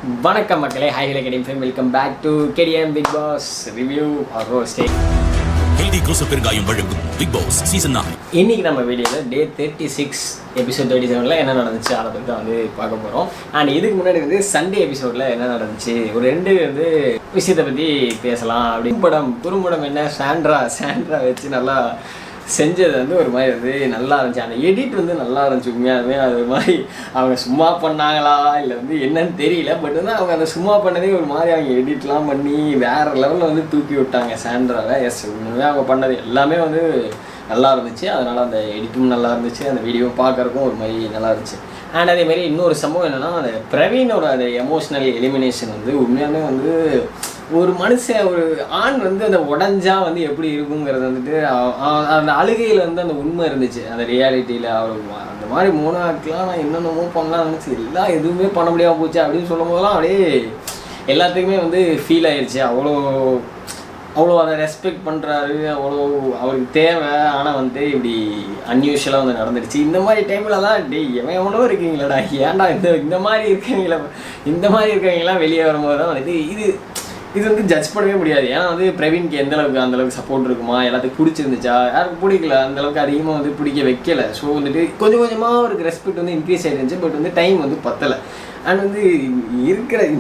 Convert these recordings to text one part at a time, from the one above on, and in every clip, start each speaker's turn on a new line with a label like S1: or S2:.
S1: வணக்கம் மக்களே, hi hello KTM, welcome back to KTM big boss review ஆர் ரோஸ்டே.
S2: ஹெல்தி க்ரூஸ் பெருங்காயம் வழங்கும் பிக் பாஸ் சீசன் 9.
S1: இன்னைக்கு நம்ம வீடியோவில் டே 36 எபிசோட் 37 என்ன நடந்துச்சு அதை பற்றி தான் வந்து பார்க்க போகிறோம். அண்ட் இதுக்கு முன்னாடி வந்து சண்டே எபிசோடில் என்ன நடந்துச்சு ஒரு ரெண்டு வந்து விஷயத்தை பற்றி பேசலாம். அப்படி குறும்படம் என்ன சாண்ட்ரா வச்சு நல்லா செஞ்சது வந்து ஒரு மாதிரி வந்து நல்லா இருந்துச்சு. அந்த எடிட் வந்து நல்லா இருந்துச்சு. உண்மையாலுமே அது ஒரு மாதிரி அவங்க சும்மா பண்ணாங்களா இல்லை வந்து என்னன்னு தெரியல. பட் வந்து அவங்க அந்த சும்மா பண்ணதே ஒரு மாதிரி அவங்க எடிட்லாம் பண்ணி வேறு லெவலில் வந்து தூக்கி விட்டாங்க சாண்ட்ராவை. எஸ், உண்மையாக அவங்க பண்ணது எல்லாமே வந்து நல்லா இருந்துச்சு. அதனால் அந்த எடிட்டும் நல்லா இருந்துச்சு, அந்த வீடியோவும் பார்க்குறக்கும் ஒரு மாதிரி நல்லா இருந்துச்சு. அண்ட் அதேமாரி இன்னொரு சம்பவம் என்னென்னா, அந்த பிரவீனோட அந்த எமோஷ்னல் எலிமினேஷன் வந்து உண்மையாலுமே வந்து ஒரு மனுஷன் ஒரு ஆண் வந்து அந்த உடஞ்சா வந்து எப்படி இருக்குங்கிறது வந்துட்டு அந்த அழுகையில் வந்து அந்த உண்மை இருந்துச்சு. அந்த ரியாலிட்டியில் அவர் அந்த மாதிரி மோனாக்கெலாம் நான் என்னென்னமோ பண்ணலாம் நினச்சி எல்லாம் எதுவுமே பண்ண முடியாமல் போச்சு அப்படின்னு சொல்லும் போதெல்லாம் அப்படியே எல்லாத்துக்குமே வந்து ஃபீல் ஆயிடுச்சு. அவ்வளோ அதை ரெஸ்பெக்ட் பண்ணுறாரு, அவ்வளோ அவருக்கு தேவை. ஆனால் வந்து இப்படி அன்யூஷுவலாக வந்து நடந்துடுச்சு. இந்த மாதிரி டைமில் தான் எவன் எவனோ இருக்கீங்களாடா, ஏன்டா இந்த மாதிரி இருக்கவங்களாம் வெளியே வரும்போது தான் வந்துட்டு இது வந்து ஜட்ஜ் பண்ணவே முடியாது. ஏன்னா வந்து பிரவீனுக்கு அந்தளவுக்கு சப்போர்ட் இருக்குமா, எல்லாத்துக்கும் பிடிச்சிருந்துச்சா, யாருக்கும் பிடிக்கல, அந்தளவுக்கு அதிகமாக வந்து பிடிக்க வைக்கலை. ஸோ வந்துட்டு கொஞ்சம் கொஞ்சமாக அவருக்கு ரெஸ்பெக்ட் வந்து இன்க்ரீஸ் ஆகிருந்துச்சு. பட் வந்து டைம் வந்து பத்தலை. அண்ட் வந்து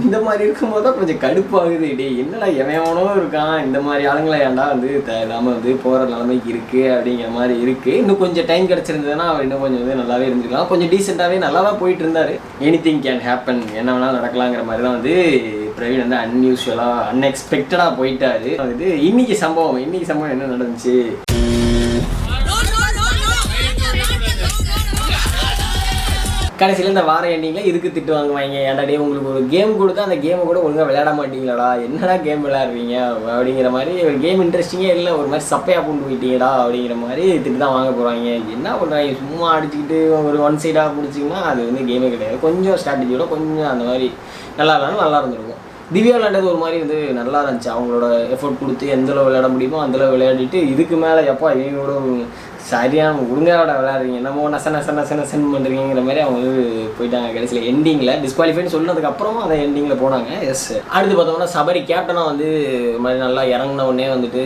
S1: இந்த மாதிரி இருக்கும்போது தான் கொஞ்சம் கடுப்பாகுது. என்னடா எவனோ இருக்கான், இந்த மாதிரி ஆளுங்களை ஏன்டா வந்து தேவையில்லாமல் வந்து போகிற நிலைமைக்கு இருக்குது அப்படிங்கிற மாதிரி இருக்குது. இன்னும் கொஞ்சம் டைம் கிடச்சிருந்ததுன்னா அவர் இன்னும் கொஞ்சம் வந்து நல்லாவே இருந்துருக்கலாம். கொஞ்சம் டீசெண்டாகவே நல்லா தான் போயிட்டு இருந்தார். எனிதிங் கேன் ஹேப்பன், என்ன வேணாலும் நடக்கலாங்கிற மாதிரி தான் வந்து பிரவீன் வந்து அன்யூஷுவலாக அன்எக்ஸ்பெக்டடாக போயிட்டாரு. வந்துட்டு இன்னைக்கு சம்பவம் என்ன நடந்துச்சு. கடைசியில் இந்த வார எண்டிங்கில் இதுக்கு திட்டு வாங்குவாங்க. ஏன்டாடே உங்களுக்கு ஒரு கேம் கொடுத்தா அந்த கேமை கூட ஒழுங்காக விளையாட மாட்டீங்களாடா, என்னடா கேம் விளையாடுவீங்க அப்படிங்கிற மாதிரி. ஒரு கேம் இன்ட்ரெஸ்டிங்கே இல்லை, ஒரு மாதிரி சப்பையாக கொண்டு போயிட்டீங்கடா அப்படிங்கிற மாதிரி திட்டு தான் வாங்க போகிறாங்க. என்ன பண்ணுறாங்க, சும்மா அடிச்சுக்கிட்டு ஒரு ஒன் சைடாக பிடிச்சிங்கன்னா அது வந்து கேமே கிடையாது. கொஞ்சம் ஸ்ட்ராட்டஜியோட கொஞ்சம் அந்த மாதிரி நல்லா இருந்திருக்கும். திவ்யா விளையாண்டது ஒரு மாதிரி வந்து நல்லா இருந்துச்சு. அவங்களோட எஃபோர்ட் கொடுத்து எந்தளவு விளையாட முடியுமோ அந்தளவு விளையாடிட்டு இதுக்கு மேலே எப்போ இவங்களோட சரியான ஒழுங்காவோட விளையாடுறீங்க, என்னமோ நசன் பண்ணுறீங்கிற மாதிரி அவங்க வந்து போயிட்டாங்க. கடைசியில் எண்டிங்கில் டிஸ்குவாலிஃபைன்னு சொன்னதுக்கப்புறம் அந்த எண்டிங்கில் போனாங்க. எஸ், அடுத்து பார்த்தோம்னா சபரி கேப்டனாக வந்து இது மாதிரி நல்லா இறங்கின உடனே வந்துட்டு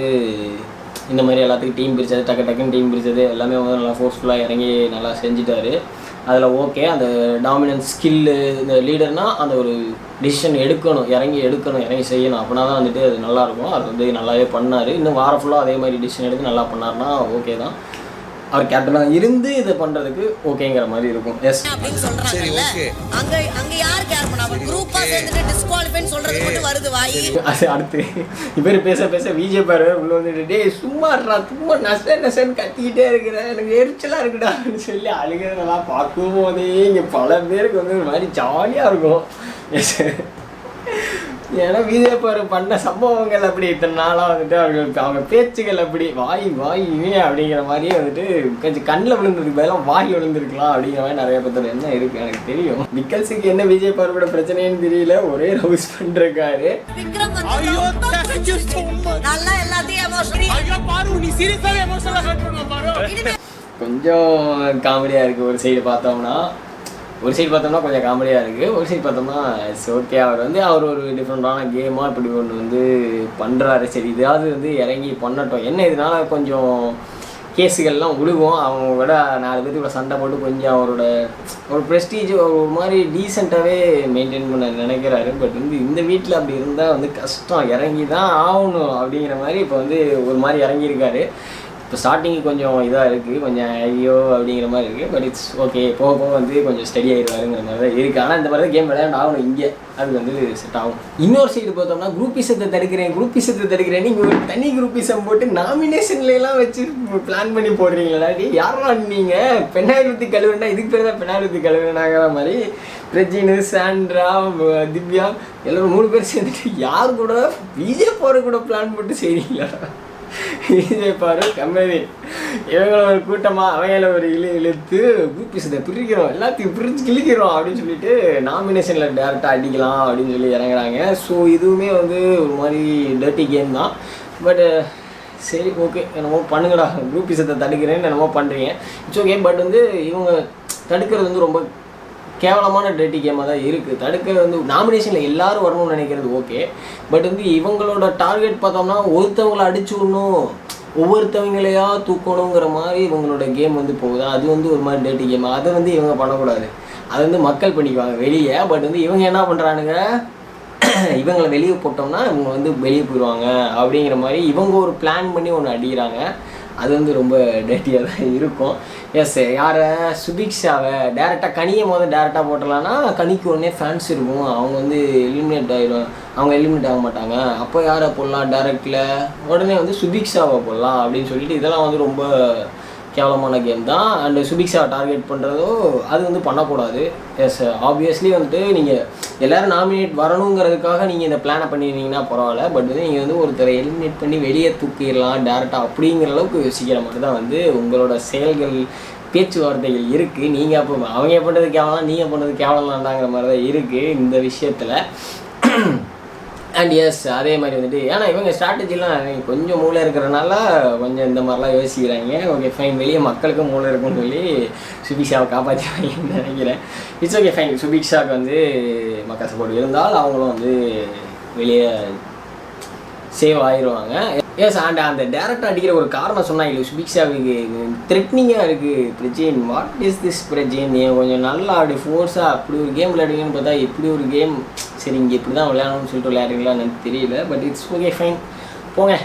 S1: இந்த மாதிரி எல்லாத்துக்கும் டீம் பிரித்தது, டக்குன்னு டீம் பிரித்தது எல்லாமே வந்து நல்லா ஃபோர்ஸ்ஃபுல்லாக இறங்கி நல்லா செஞ்சுட்டாரு. அதில் ஓகே, அந்த டாமினன்ஸ் ஸ்கில்லு, இந்த லீடர்னால் அந்த ஒரு டிசிஷன் இறங்கி செய்யணும். அப்படின்னா தான் வந்துட்டு அது நல்லாயிருக்கும். அது வந்து நல்லாவே பண்ணார். இன்னும் வாரம் ஃபுல்லாக அதே மாதிரி டிசிஷன் எடுத்து நல்லா பண்ணார்னா ஓகே தான். அவர் கேப்டனாக இருந்து இதை பண்ணுறதுக்கு ஓகேங்கிற மாதிரி இருக்கும். எஸ்,
S3: சரி, ஓகே. அங்க யார் கேர் பண்ணா, குரூப்பா சேர்ந்துட்டு டிஸ்குவாலிஃபைன்னு சொல்றது மட்டும் வருது வாய்.
S1: அது அடுத்து இவர் பேச விஜய் பாரு உள்ள வந்துட்டு சும்மா நசன் கத்திக்கிட்டே இருக்கிறேன், எனக்கு எரிச்சலாக இருக்குடா அப்படின்னு சொல்லி அழுகிறதெல்லாம் பார்க்கும் போதே இங்கே பல பேருக்கு வந்து ஒரு மாதிரி ஜாலியாக இருக்கும். எஸ், ஏன்னா விஜய் பாரு பண்ண சம்பவங்கள் அப்படி இத்தனை நாளாக வந்துட்டு அவங்க பேச்சுகள் அப்படி வாய் அப்படிங்கிற மாதிரியே வந்துட்டு கொஞ்சம் கண்ணில் விழுந்ததுக்கு பதிலாக வாய் விழுந்திருக்கலாம் அப்படிங்கிற மாதிரி நிறைய பேர் என்ன இருக்குது எனக்கு தெரியும். விக்கல்ஸுக்கு என்ன விஜய் பாரு கூட பிரச்சனைன்னு தெரியல, ஒரே ரவுஸ் பண்ணிருக்காரு. கொஞ்சம் காமெடியாக இருக்குது. ஒரு சைடு பார்த்தோம்னா கொஞ்சம் காமெடியாக இருக்குது. ஒரு சைடு பார்த்தோம்னா இட்ஸ் ஓகே. அவர் ஒரு டிஃப்ரெண்ட்டான கேமாக இப்படி ஒன்று வந்து பண்ணுறாரு. சரி, இதாவது வந்து இறங்கி பண்ணட்டும். என்ன இதனால் கொஞ்சம் கேஸுகள்லாம் விழுகும். அவங்க விட 4 பேர்த்துக்கூட சண்டை போட்டு கொஞ்சம் அவரோட ஒரு ப்ரெஸ்டீஜ் ஒரு மாதிரி டீசெண்டாகவே மெயின்டைன் பண்ண நினைக்கிறாரு. பட் வந்து இந்த வீட்டில் அப்படி இருந்தால் வந்து கஷ்டம், இறங்கி தான் ஆகணும் அப்படிங்கிற மாதிரி இப்போ வந்து ஒரு மாதிரி இறங்கியிருக்காரு. இப்போ ஸ்டார்டிங்கு கொஞ்சம் இதாக இருக்குது, கொஞ்சம் ஐயோ அப்படிங்கிற மாதிரி இருக்குது. பட் இட்ஸ் ஓகே, போக வந்து கொஞ்சம் ஸ்டடி ஆகிடுவாருங்கிற மாதிரி தான் இருக்குது. ஆனால் இந்த மாதிரி தான் கேம் விளையாண்டு ஆகணும். இங்கே அது வந்து செட் ஆகும். இன்னொரு சைடு பார்த்தோம்னா குரூப்பிசத்தை தடுக்கிறேன் நீங்கள் ஒரு தனி குரூப்பிசம் போட்டு நாமினேஷன்லாம் வச்சு பிளான் பண்ணி போடுறீங்களா? யாரெல்லாம் நீங்கள் பெண்ணாயிரத்தி கழுவுனா இதுக்கு பேர் தான் பெண்ணாயிரத்தி கழுவுனாங்கிற மாதிரி பிரஜினு, சாண்ட்ரா, திவ்யா எல்லோரும் 3 பேர் சேர்ந்துட்டு யார் கூட விஜய் போகிற கூட பிளான் போட்டு செய்கிறீங்களா? விஜய் பாரு கம்பெனி இவங்களை ஒரு கூட்டமாக அவங்கள ஒரு இழுத்து குரூப்பிசத்தை பிரிக்கிறோம், எல்லாத்தையும் பிரித்து கிழிக்கிறோம் அப்படின்னு சொல்லிட்டு நாமினேஷனில் டேரெக்டாக அடிக்கலாம் அப்படின்னு சொல்லி இறங்குறாங்க. ஸோ இதுவுமே வந்து ஒரு மாதிரி டர்ட்டி கேம் தான். பட் சரி, ஓகே, என்னமோ பண்ணுங்கடா, குரூப்பிசத்தை தடுக்கிறேன்னு என்னமோ பண்ணுறீங்க, இட்ஸ் ஓகே. பட் வந்து இவங்க தடுக்கிறது வந்து ரொம்ப கேவலமான டேட்டி கேமாக தான் இருக்குது. தடுக்க வந்து நாமினேஷனில் எல்லோரும் வரணும்னு நினைக்கிறது ஓகே, பட் வந்து இவங்களோட டார்கெட் பார்த்தோம்னா ஒருத்தவங்களை அடிச்சு விடணும், ஒவ்வொருத்தவங்களையா தூக்கணுங்கிற மாதிரி இவங்களோட கேம் வந்து போகுது. அது வந்து ஒரு மாதிரி டேட்டி கேம். அதை வந்து இவங்க பண்ணக்கூடாது, அது வந்து மக்கள் பண்ணிக்குவாங்க வெளியே. பட் வந்து இவங்க என்ன பண்ணுறானுங்க, இவங்களை வெளியே போட்டோம்னா இவங்க வந்து வெளியே போயிடுவாங்க அப்படிங்கிற மாதிரி இவங்க ஒரு பிளான் பண்ணி ஒன்று அடிக்கிறாங்க. அது வந்து ரொம்ப டேட்டியாக தான் இருக்கும். எஸ், யாரை சுபிக்ஷாவை டேரெக்டாக கனியை டேரெக்டாக போட்டலான்னா கனிக்கு உடனே ஃபேன்ஸ் இருக்கும், அவங்க வந்து எலிமினேட் ஆகிடும், அவங்க எலிமினேட் ஆக மாட்டாங்க. அப்போ யாரை போடலாம் டேரெக்டில், உடனே வந்து சுபிக்ஷாவை போடலாம் அப்படின்னு சொல்லிட்டு இதெல்லாம் வந்து ரொம்ப கேவலமான கேம் தான். அண்ட் சுபிக்ஷாவை டார்கெட் பண்ணுறதோ அது வந்து பண்ணக்கூடாது. எஸ், ஆப்வியஸ்லி வந்துட்டு நீங்கள் எல்லோரும் நாமினேட் வரணுங்கிறதுக்காக நீங்கள் இந்த பிளானை பண்ணியிருந்தீங்கன்னா பரவாயில்ல. பட் வந்து நீங்கள் வந்து ஒருத்தரை எலிமினேட் பண்ணி வெளியே தூக்கிடலாம் டேரெக்டாக அப்படிங்கிற அளவுக்கு யோசிக்கிற மாதிரி தான் வந்து உங்களோட செயல்கள் பேச்சுவார்த்தைகள் இருக்குது. நீங்கள் அப்போ அவங்க பண்ணுறது கேவலம், நீங்கள் பண்ணுறது கேவலம் வேண்டாங்கிற மாதிரி தான் இருக்குது இந்த விஷயத்தில். அண்ட் எஸ், அதே மாதிரி வந்துட்டு ஏன்னா இவங்க ஸ்ட்ராட்டஜிலாம் கொஞ்சம் மூளை இருக்கிறனால கொஞ்சம் இந்த மாதிரிலாம் யோசிக்கிறாங்க. ஓகே ஃபைன், வெளியே மக்களுக்கும் மூளை இருக்குன்னு சொல்லி சுபிக்ஷாவை காப்பாற்றிவாங்கன்னு நினைக்கிறேன். இட்ஸ் ஓகே ஃபைன், சுபிக்ஷாவுக்கு வந்து மக்கள் சப்போர்ட் இருந்தால் அவங்களும் வந்து வெளியே சேவ் ஆயிடுவாங்க. எஸ், அண்ட் அந்த டேரக்டாக அடிக்கிற ஒரு காரணம் சொன்னால் இல்லை சுபிக்ஷாவுக்கு த்ரெட்னிங்காக இருக்குது. Prajin, what is this Prajin, நீ கொஞ்சம் நல்லா அப்படி ஃபோர்ஸாக அப்படி ஒரு கேம் விளையாடுவீங்கன்னு பார்த்தா இப்படி ஒரு கேம், சரி இங்கே இப்படி தான் விளையாடணும்னு சொல்லிட்டு விளையாடுறீங்களான்னு எனக்கு தெரியல. பட் இட்ஸ் ஓகே ஃபைன், போங்க.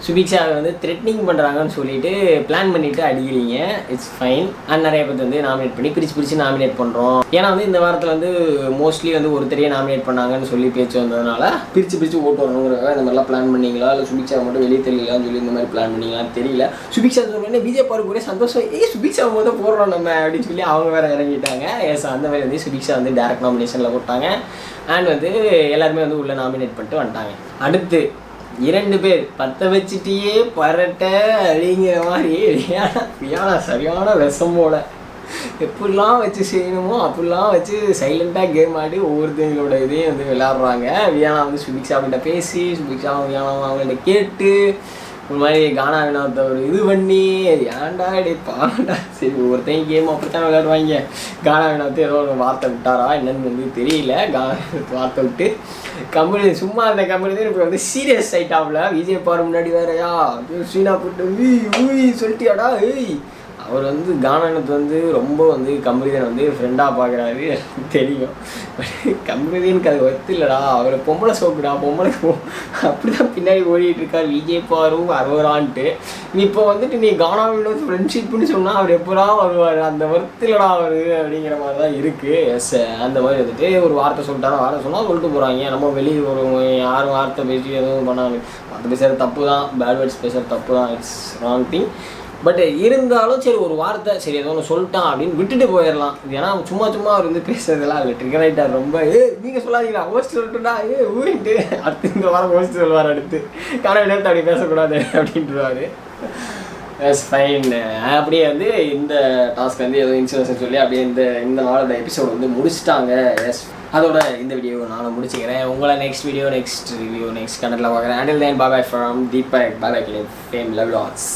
S1: சுபிக்ஷாவை வந்து த்ரெட்னிங் பண்ணுறாங்கன்னு சொல்லிட்டு பிளான் பண்ணிவிட்டு அடிக்கிறீங்க, இட்ஸ் ஃபைன். அண்ட் நிறைய பேர் வந்து நாமினேட் பண்ணி பிரித்து நாமினேட் பண்ணுறோம். ஏன்னா வந்து இந்த வாரத்தில் வந்து மோஸ்ட்லி வந்து ஒருத்தரையே நாமினேட் பண்ணாங்கன்னு சொல்லி பேச்சு வந்ததுனால பிரித்து ஓட்டு வரணுங்கிறத இந்த மாதிரிலாம் பிளான் பண்ணிங்களா, இல்லை சுபிக்ஷா மட்டும் வெளியே தெரியலான்னு சொல்லி இந்த மாதிரி பிளான் பண்ணிங்களான்னு தெரியல. சுபிக்ஷா சொன்னோடனே பிஜே பாருக்கு ஒரே சந்தோஷம், சுபிக்ஷா போது போடுறோம் நம்ம அப்படின்னு சொல்லி அவங்க வேறு இறங்கிட்டாங்க. எஸ், அந்த மாதிரி வந்து சுபிக்ஷா வந்து டேரக்ட் நாமினேஷனில் போட்டாங்க. அண்ட் வந்து எல்லாருமே வந்து உள்ளே நாமினேட் பண்ணிட்டு வந்துட்டாங்க. அடுத்து 2 பேர் பற்ற வச்சுட்டியே பரட்ட அப்படிங்கிற மாதிரி வியானா சரியான விஷம் போல, எப்படிலாம் வச்சு செய்யணுமோ அப்படிலாம் வச்சு சைலண்ட்டாக கேம் ஆடி ஒவ்வொருத்தங்களோட இதையும் வந்து விளையாடுறாங்க. வியானா வந்து சுபிக்ஷா அவங்கள்ட்ட பேசி, சுபிக்ஷா வியானா அவங்கள்ட்ட கேட்டு ஒரு மாதிரி கானா வினோத்தை ஒரு இது பண்ணி ஏன்டா டே பாண்டா, சரி ஒவ்வொருத்தையும் கேம் அப்படித்தான் விளையாடுவாங்க. கானா வினோத்தை ஏதோ ஒரு வார்த்தை விட்டாரா என்னன்னு வந்து தெரியல, கானா வார்த்தை விட்டு கம்பெனி சும்மா அந்த கம்பெனி தான் இப்போ வந்து சீரியஸ் ஆகிட்டாப்ல. விஜய் பாரு முன்னாடி வேறையா சீனா போட்டு ஊய் சொல்லிட்டியாடா, அவர் வந்து கானானத்தை வந்து ரொம்ப வந்து கமருதீன் வந்து ஃப்ரெண்டாக பார்க்குறாரு தெரியும். கமருதீனுக்கு அது ஒத்து இல்லைடா, அவரை பொம்பளை சோக்குடா, பொம்பளை அப்படி தான் பின்னாடி ஓடிட்டு இருக்கார் விஜய் பாரு அறுவரான்ட்டு. இப்போ வந்துட்டு நீ கானாவில் வந்து ஃப்ரெண்ட்ஷிப்னு சொன்னால் அவர் எப்படா வருவார், அந்த ஒர்த்து இல்லைடா அவர் அப்படிங்கிற மாதிரி தான் இருக்குது. எஸ், அந்த மாதிரி வந்துட்டு ஒரு வார்த்தை சொல்லிட்டாரோ வார்த்தை சொன்னால் சொல்லிட்டு போகிறாங்க. நம்ம வெளியே ஒரு யாரும் வார்த்தை பேசி எதுவும் பண்ணாங்க, வார்த்தை பேசுகிறது தப்பு தான், பேட் வேர்ட்ஸ் பேசுகிறது தப்பு தான், இட்ஸ் ராங் திங். பட் இருந்தாலும் சரி ஒரு வார்த்தை சரி ஏதோ ஒன்று சொல்லிட்டான் அப்படின்னு விட்டுட்டு போயிடலாம். இது ஏன்னா சும்மா அவர் வந்து பேசுறதெல்லாம் இல்லை, ட்ரிகர் ஆகிட்டார் ரொம்ப. நீங்கள் சொல்லாதீங்களா ஹோஸ்ட் சொல்லிட்டுடா ஊரிட்டு அடுத்து இந்த வாரம் ஹோஸ்ட் சொல்லுவார், அடுத்து காரணம் நேரத்தை அப்படி பேசக்கூடாது அப்படின்ட்டுருவாரு. எஸ் ஃபைன், அப்படியே வந்து இந்த டாஸ்க் வந்து ஏதோ இன்சூரன்ஸ் சொல்லி அப்படியே இந்த நாளோட எபிசோடு வந்து முடிச்சிட்டாங்க. எஸ், அதோட இந்த வீடியோ நானும் முடிச்சுக்கிறேன். உங்களை next video next review next கண்டென்ட்டில் பார்க்குறேன். Until then bye from Deepak, bye fam love lots.